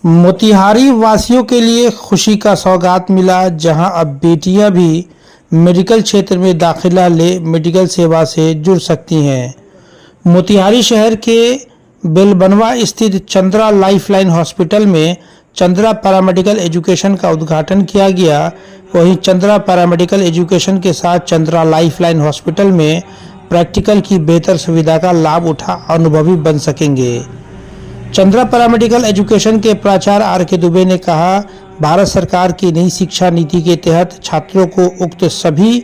मोतिहारी वासियों के लिए खुशी का सौगात मिला, जहां अब बेटियां भी मेडिकल क्षेत्र में दाखिला ले मेडिकल सेवा से जुड़ सकती हैं। मोतिहारी शहर के बेलबनवा स्थित चंद्रा लाइफलाइन हॉस्पिटल में चंद्रा पैरामेडिकल एजुकेशन का उद्घाटन किया गया। वहीं चंद्रा पैरामेडिकल एजुकेशन के साथ चंद्रा लाइफलाइन हॉस्पिटल में प्रैक्टिकल की बेहतर सुविधा का लाभ उठा अनुभवी बन सकेंगे। चंद्रा पैरामेडिकल एजुकेशन के प्राचार्य आर के दुबे ने कहा, भारत सरकार की नई शिक्षा नीति के तहत छात्रों को उक्त सभी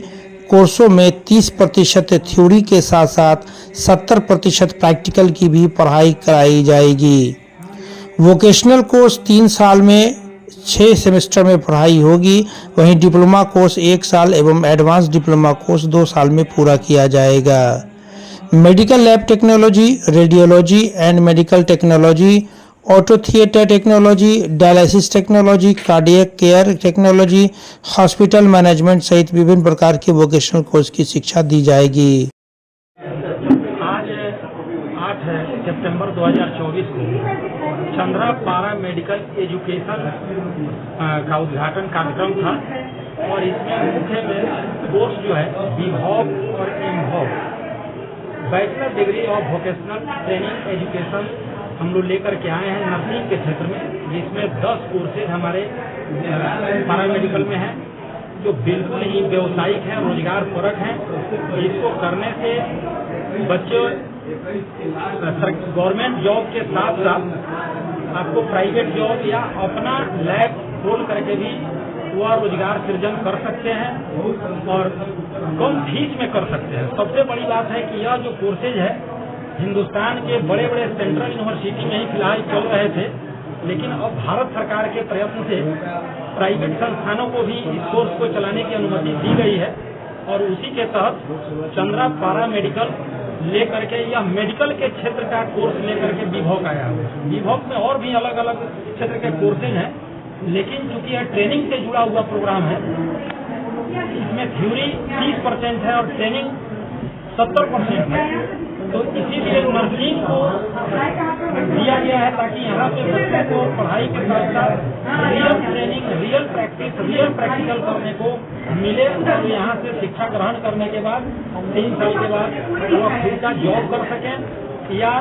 कोर्सों में 30% थ्योरी के साथ साथ 70% प्रैक्टिकल की भी पढ़ाई कराई जाएगी। वोकेशनल कोर्स 3 साल में 6 सेमेस्टर में पढ़ाई होगी। वहीं डिप्लोमा कोर्स 1 साल एवं एडवांस डिप्लोमा कोर्स 2 साल में पूरा किया जाएगा। Medical lab technology, radiology and medical technology, auto theatre technology, dialysis technology, cardiac care technology, hospital management सहित विभिन्न प्रकार के वोकेशनल कोर्स की शिक्षा दी जाएगी। आज 8 सितंबर 2024 को चंद्रा पारा मेडिकल एजुकेशन का उद्घाटन कार्यक्रम था और इसमें मुख्य कोर्स जो है बीभॉप और एमभॉप bachelor degree of vocational training education हम लोग लेकर के आए हैं नर्सिंग के क्षेत्र में, जिसमें 10 कोर्सेज हमारे पैरामेडिकल में हैं जो बिल्कुल ही व्यावसायिक हैं, रोजगार परक हैं। इसको करने से बच्चे गवर्नमेंट जॉब के साथ साथ आपको प्राइवेट जॉब या अपना लैब खोल करके भी वह रोजगार सृजन कर सकते हैं और कम फीस में कर सकते हैं। सबसे बड़ी बात है कि यह जो कोर्सेज है हिंदुस्तान के बड़े बड़े सेंट्रल यूनिवर्सिटी में ही फिलहाल चल रहे थे, लेकिन अब भारत सरकार के प्रयत्न से प्राइवेट संस्थानों को भी इस कोर्स को चलाने की अनुमति दी गई है और उसी के तहत चंद्रा पारा मेडिकल लेकर के यह मेडिकल के क्षेत्र का कोर्स लेकर के बीभॉप आया है। बीभॉप में और भी अलग अलग क्षेत्र के कोर्सेज हैं, लेकिन चूंकि यह ट्रेनिंग से जुड़ा हुआ प्रोग्राम है, इसमें थ्योरी 30% है और ट्रेनिंग 70% है, तो इसीलिए नर्सिंग को दिया गया है ताकि यहाँ पे बच्चों को पढ़ाई के साथ साथ real training, real practice, real practical करने को मिले। तो यहाँ से शिक्षा ग्रहण करने के बाद 3 साल के बाद वो खुद का जॉब कर सकें या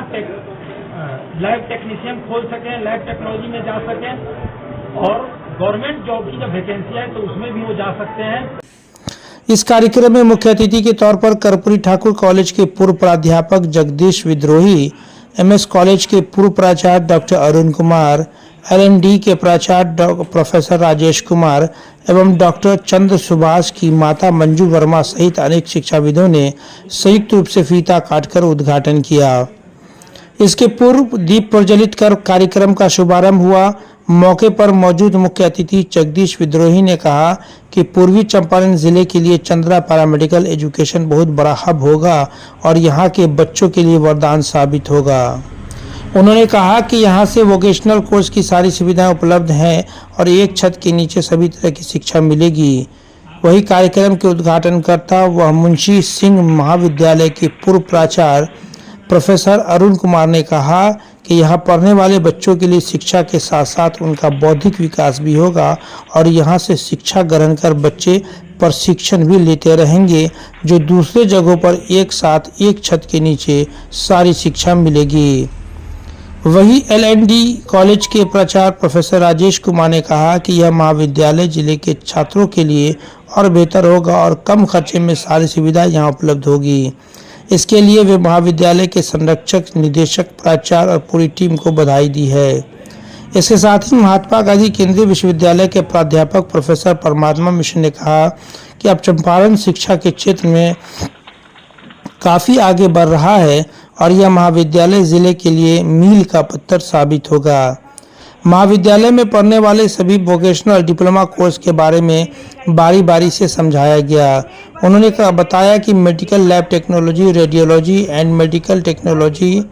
लैब टेक्नीशियन खोल सकें, लैब टेक्नोलॉजी में जा सकें और गवर्नमेंट जॉब की जब वैकेंसी है तो उसमें भी वो जा सकते हैं। इस कार्यक्रम में मुख्य अतिथि के तौर पर कर्पूरी ठाकुर कॉलेज के पूर्व प्राध्यापक जगदीश विद्रोही, एमएस कॉलेज के पूर्व प्राचार्य डॉक्टर अरुण कुमार, एलएनडी के प्राचार्य प्रोफेसर राजेश कुमार एवं डॉक्टर चंद्र सुभाष की माता मंजू वर्मा सहित अनेक शिक्षाविदों ने संयुक्त रूप से फीता काटकर उद्घाटन किया। इसके पूर्व दीप प्रज्वलित कर कार्यक्रम का शुभारंभ हुआ। मौके पर मौजूद मुख्य अतिथि जगदीश विद्रोही ने कहा कि पूर्वी चंपारण जिले के लिए चंद्रा पैरामेडिकल एजुकेशन बहुत बड़ा हब होगा और यहाँ के बच्चों के लिए वरदान साबित होगा। उन्होंने कहा कि यहाँ से वोकेशनल कोर्स की सारी सुविधाएं उपलब्ध हैं और एक छत के नीचे सभी तरह की शिक्षा मिलेगी। वही कार्यक्रम के उद्घाटनकर्ता वह मुंशी सिंह महाविद्यालय के पूर्व प्राचार्य प्रोफेसर अरुण कुमार ने कहा कि यहाँ पढ़ने वाले बच्चों के लिए शिक्षा के साथ साथ उनका बौद्धिक विकास भी होगा और यहाँ से शिक्षा ग्रहण कर बच्चे प्रशिक्षण भी लेते रहेंगे, जो दूसरे जगहों पर एक साथ एक छत के नीचे सारी शिक्षा मिलेगी। वही एलएनडी कॉलेज के प्राचार्य प्रोफेसर राजेश कुमार ने कहा कि यह महाविद्यालय जिले के छात्रों के लिए और बेहतर होगा और कम खर्चे में सारी सुविधाएं यहाँ उपलब्ध होगी। इसके लिए वे महाविद्यालय के संरक्षक, निदेशक, प्राचार्य और पूरी टीम को बधाई दी है। इसके साथ ही महात्मा गांधी केंद्रीय विश्वविद्यालय के प्राध्यापक प्रोफेसर परमात्मा मिश्र ने कहा कि अब चंपारण शिक्षा के क्षेत्र में काफ़ी आगे बढ़ रहा है और यह महाविद्यालय जिले के लिए मील का पत्थर साबित होगा। महाविद्यालय में पढ़ने वाले सभी वोकेशनल डिप्लोमा कोर्स के बारे में बारी बारी से समझाया गया। उन्होंने बताया कि medical lab technology, radiology and medical technology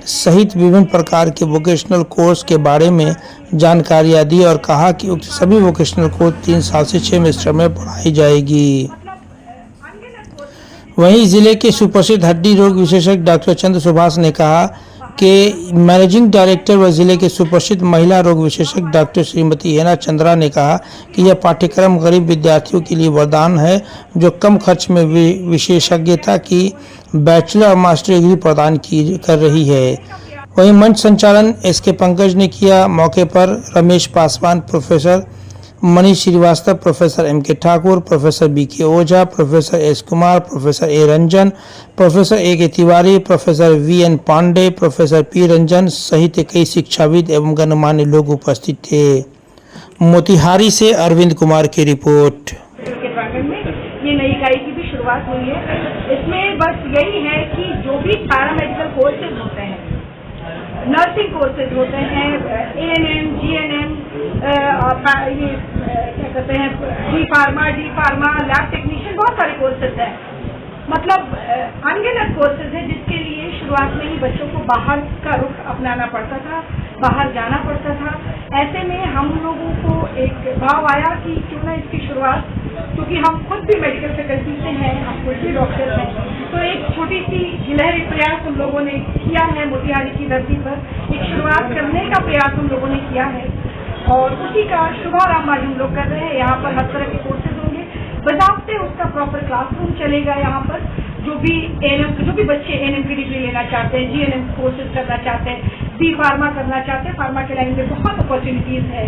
सहित विभिन्न प्रकार के वोकेशनल कोर्स के बारे में जानकारियां दी और कहा कि उक्त सभी वोकेशनल कोर्स 3 साल से 6 सेमेस्टर में पढ़ाई जाएगी। वहीं जिले के सुप्रसिद्ध हड्डी रोग विशेषज्ञ डॉक्टर चंद्र सुभाष ने कहा के मैनेजिंग डायरेक्टर व जिले के सुप्रसिद्ध महिला रोग विशेषज्ञ डॉक्टर श्रीमती हेना चंद्रा ने कहा कि यह पाठ्यक्रम गरीब विद्यार्थियों के लिए वरदान है जो कम खर्च में विशेषज्ञता की बैचलर और मास्टर डिग्री प्रदान कर रही है। वहीं मंच संचालन एसके पंकज ने किया। मौके पर Ramesh Paswan, professor Manish Shrivastava, professor M K. Thakur, professor B K. Ojha, professor S. Kumar, professor A. Ranjan, professor A K. Tiwari, professor V N. Pandey, professor P. Ranjan सहित कई शिक्षाविद एवं गणमान्य लोग उपस्थित थे। मोतिहारी से अरविंद कुमार की रिपोर्ट। के प्रांगण में ये नई इकाई की भी शुरुआत हुई है। इसमें बस यही है कि जो भी पैरामेडिकल कोर्सेज होते हैं, नर्सिंग कोर्सेज होते हैं, एएनएम, जीएनएम, ये क्या कहते हैं डी फार्मा, लैब टेक्नीशियन, बहुत सारे कोर्सेज हैं। मतलब अनगिनत कोर्सेज है जिसके लिए शुरुआत में ही बच्चों को बाहर का रुख अपनाना पड़ता था, बाहर जाना पड़ता था। ऐसे में हम लोगों को एक भाव आया कि क्यों ना इसकी शुरुआत, क्योंकि हम खुद भी मेडिकल फैकल्टी से हैं, हम खुद भी डॉक्टर हैं, तो एक छोटी सी गिलहरी प्रयास हम लोगों ने किया है। मोतिहारी की धरती पर एक शुरुआत करने का प्रयास हम लोगों ने किया है और उसी का शुभारंभ आज हम लोग कर रहे हैं। यहाँ पर हर तरह के कोर्सेज होंगे, बजाते उसका प्रॉपर क्लासरूम चलेगा। यहाँ पर जो भी बच्चे एएनएम की डिग्री लेना चाहते हैं, जीएनएम कोर्सेज करना चाहते हैं, डी फार्मा करना चाहते हैं, फार्मा के लाइन में बहुत अपॉर्चुनिटीज है।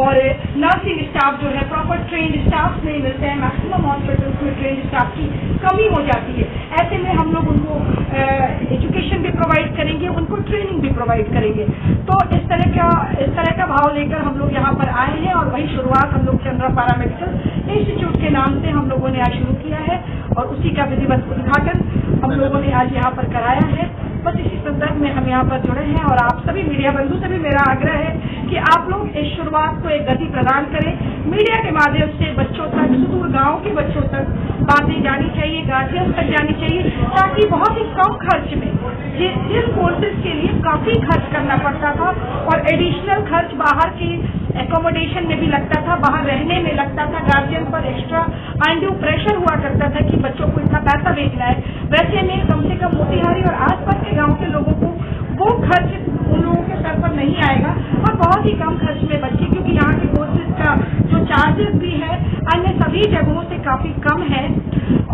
और नर्सिंग स्टाफ जो है प्रॉपर ट्रेंड स्टाफ नहीं मिलते हैं, मैक्सिमम हॉस्पिटल्स में ट्रेंड स्टाफ की कमी हो जाती है। ऐसे में हम लोग उनको एजुकेशन भी प्रोवाइड करेंगे, उनको ट्रेनिंग भी प्रोवाइड करेंगे। तो इस तरह का भाव लेकर हम लोग यहाँ पर आए हैं और वही शुरुआत हम लोग चंद्रा पैरामेडिकल इंस्टीट्यूट के नाम से हम लोगों ने आज शुरू किया है और उसी का विधिवत उद्घाटन हम लोगों ने आज यहाँ पर कराया है। बस इसी संदर्भ में हम यहाँ पर जुड़े हैं और आप सभी मीडिया बंधु से भी मेरा आग्रह है कि आप लोग इस शुरुआत को एक गति प्रदान करें। मीडिया के माध्यम से बच्चों तक, सुदूर गांव के बच्चों तक बातें जानी चाहिए, गार्जियंस तक जानी चाहिए, ताकि बहुत ही कम खर्च में जिन कोर्सेज के लिए काफी खर्च करना पड़ता था और एडिशनल खर्च बाहर की एकोमोडेशन में भी लगता था, बाहर रहने में लगता था, गार्जियन पर एक्स्ट्रा अनड्यू प्रेशर हुआ करता था कि बच्चों को इतना पैसा भेजना है। वैसे में कम से कम मोतिहारी और आसपास के गांव के लोगों को वो खर्च उन लोगों के सर पर नहीं आएगा और बहुत ही कम खर्च में बच्चे, क्योंकि यहाँ के कोर्सेज का जो चार्जेस भी है अन्य सभी जगहों से काफी कम है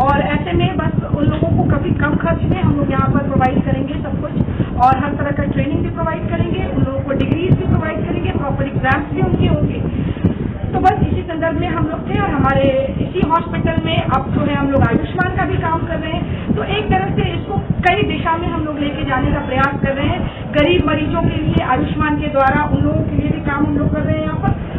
और ऐसे में बस उन लोगों को काफी कम खर्च में हम लोग यहाँ पर प्रोवाइड करेंगे सब कुछ और हर तरह का ट्रेनिंग भी प्रोवाइड करेंगे, उन लोगों को डिग्रीज भी प्रोवाइड करेंगे, प्रॉपर एग्जाम्स भी उनके होंगे। तो बस इसी संदर्भ में हम लोग थे और हमारे इसी हॉस्पिटल में अब जो है हम लोग आयुष्मान का भी काम कर रहे हैं। तो एक तरह से इसको कई दिशा में हम लोग लेके जाने का प्रयास कर रहे हैं। गरीब मरीजों के लिए आयुष्मान के द्वारा उन लोगों के लिए भी काम हम लोग कर रहे हैं यहाँ पर